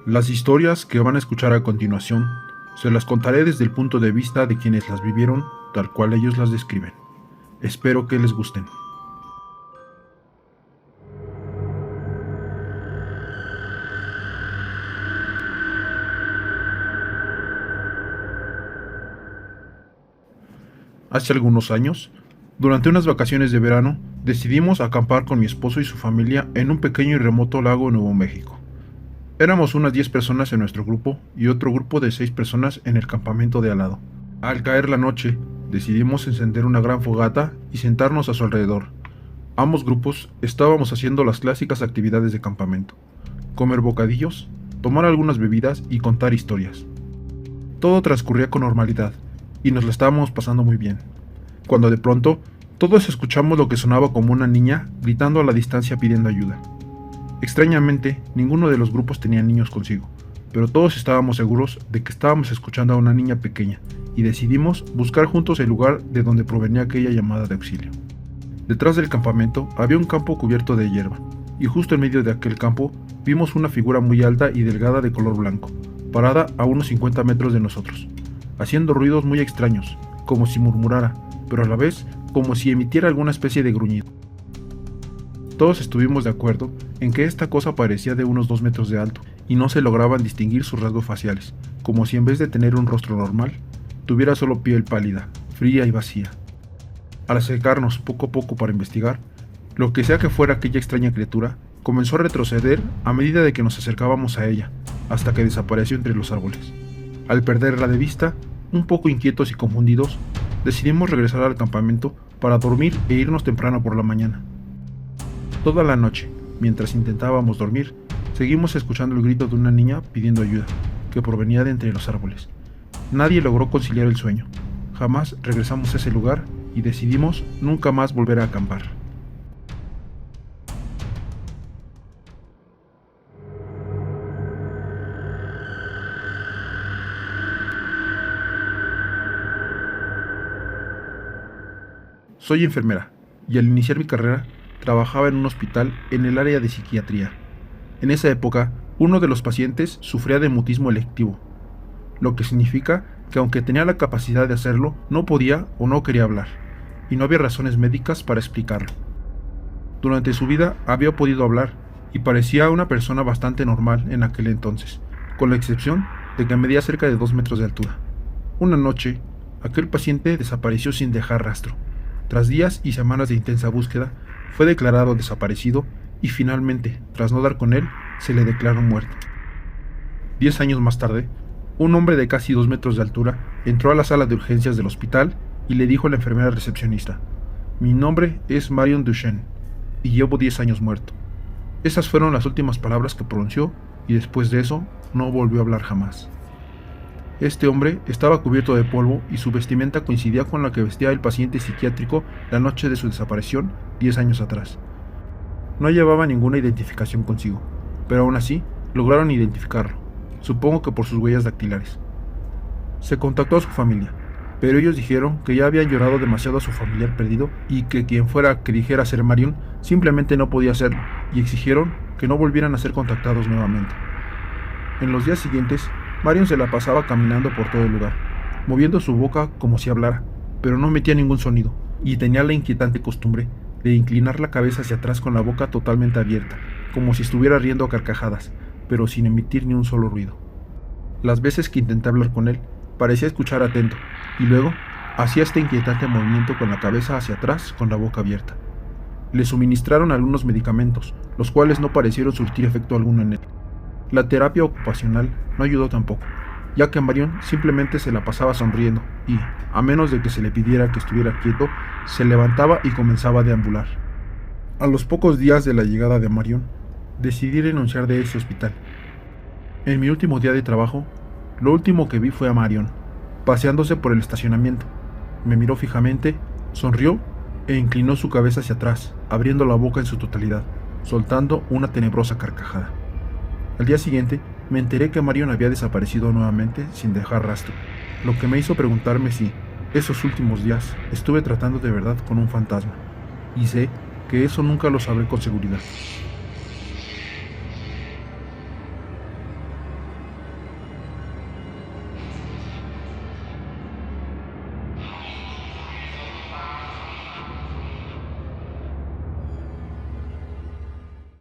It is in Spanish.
Las historias que van a escuchar a continuación se las contaré desde el punto de vista de quienes las vivieron tal cual ellos las describen. Espero que les gusten. Hace algunos años, durante unas vacaciones de verano, decidimos acampar con mi esposo y su familia en un pequeño y remoto lago en Nuevo México. Éramos unas 10 personas en nuestro grupo y otro grupo de 6 personas en el campamento de al lado. Al caer la noche, decidimos encender una gran fogata y sentarnos a su alrededor. Ambos grupos estábamos haciendo las clásicas actividades de campamento: comer bocadillos, tomar algunas bebidas y contar historias. Todo transcurría con normalidad y nos la estábamos pasando muy bien, cuando de pronto todos escuchamos lo que sonaba como una niña gritando a la distancia pidiendo ayuda. Extrañamente, ninguno de los grupos tenía niños consigo, pero todos estábamos seguros de que estábamos escuchando a una niña pequeña y decidimos buscar juntos el lugar de donde provenía aquella llamada de auxilio. Detrás del campamento había un campo cubierto de hierba, y justo en medio de aquel campo vimos una figura muy alta y delgada de color blanco, parada a unos 50 metros de nosotros, haciendo ruidos muy extraños, como si murmurara, pero a la vez como si emitiera alguna especie de gruñido. Todos estuvimos de acuerdo en que esta cosa parecía de unos 2 metros de alto y no se lograban distinguir sus rasgos faciales, como si en vez de tener un rostro normal, tuviera solo piel pálida, fría y vacía. Al acercarnos poco a poco para investigar, lo que sea que fuera aquella extraña criatura comenzó a retroceder a medida de que nos acercábamos a ella, hasta que desapareció entre los árboles. Al perderla de vista, un poco inquietos y confundidos, decidimos regresar al campamento para dormir e irnos temprano por la mañana. Toda la noche, mientras intentábamos dormir, seguimos escuchando el grito de una niña pidiendo ayuda, que provenía de entre los árboles. Nadie logró conciliar el sueño. Jamás regresamos a ese lugar y decidimos nunca más volver a acampar. Soy enfermera, y al iniciar mi carrera, trabajaba en un hospital en el área de psiquiatría. En esa época, uno de los pacientes sufría de mutismo electivo, lo que significa que aunque tenía la capacidad de hacerlo, no podía o no quería hablar, y no había razones médicas para explicarlo. Durante su vida había podido hablar, y parecía una persona bastante normal en aquel entonces, con la excepción de que medía cerca de 2 metros de altura. Una noche, aquel paciente desapareció sin dejar rastro. Tras días y semanas de intensa búsqueda, fue declarado desaparecido y finalmente, tras no dar con él, se le declaró muerto. 10 años más tarde, un hombre de casi 2 metros de altura entró a la sala de urgencias del hospital y le dijo a la enfermera recepcionista: "Mi nombre es Marion Duchenne y llevo 10 años muerto". Esas fueron las últimas palabras que pronunció y después de eso no volvió a hablar jamás. Este hombre estaba cubierto de polvo y su vestimenta coincidía con la que vestía el paciente psiquiátrico la noche de su desaparición 10 años atrás. No llevaba ninguna identificación consigo, pero aún así lograron identificarlo, supongo que por sus huellas dactilares. Se contactó a su familia, pero ellos dijeron que ya habían llorado demasiado a su familiar perdido y que quien fuera que dijera ser Marion simplemente no podía hacerlo, y exigieron que no volvieran a ser contactados nuevamente. En los días siguientes, Marion se la pasaba caminando por todo el lugar, moviendo su boca como si hablara, pero no emitía ningún sonido, y tenía la inquietante costumbre de inclinar la cabeza hacia atrás con la boca totalmente abierta, como si estuviera riendo a carcajadas, pero sin emitir ni un solo ruido. Las veces que intenté hablar con él, parecía escuchar atento, y luego hacía este inquietante movimiento con la cabeza hacia atrás con la boca abierta. Le suministraron algunos medicamentos, los cuales no parecieron surtir efecto alguno en él. La terapia ocupacional no ayudó tampoco, ya que Marion simplemente se la pasaba sonriendo y, a menos de que se le pidiera que estuviera quieto, se levantaba y comenzaba a deambular. A los pocos días de la llegada de Marion, decidí renunciar de ese hospital. En mi último día de trabajo, lo último que vi fue a Marion, paseándose por el estacionamiento. Me miró fijamente, sonrió e inclinó su cabeza hacia atrás, abriendo la boca en su totalidad, soltando una tenebrosa carcajada. Al día siguiente, me enteré que Marion había desaparecido nuevamente sin dejar rastro, lo que me hizo preguntarme si, esos últimos días, estuve tratando de verdad con un fantasma, y sé que eso nunca lo sabré con seguridad.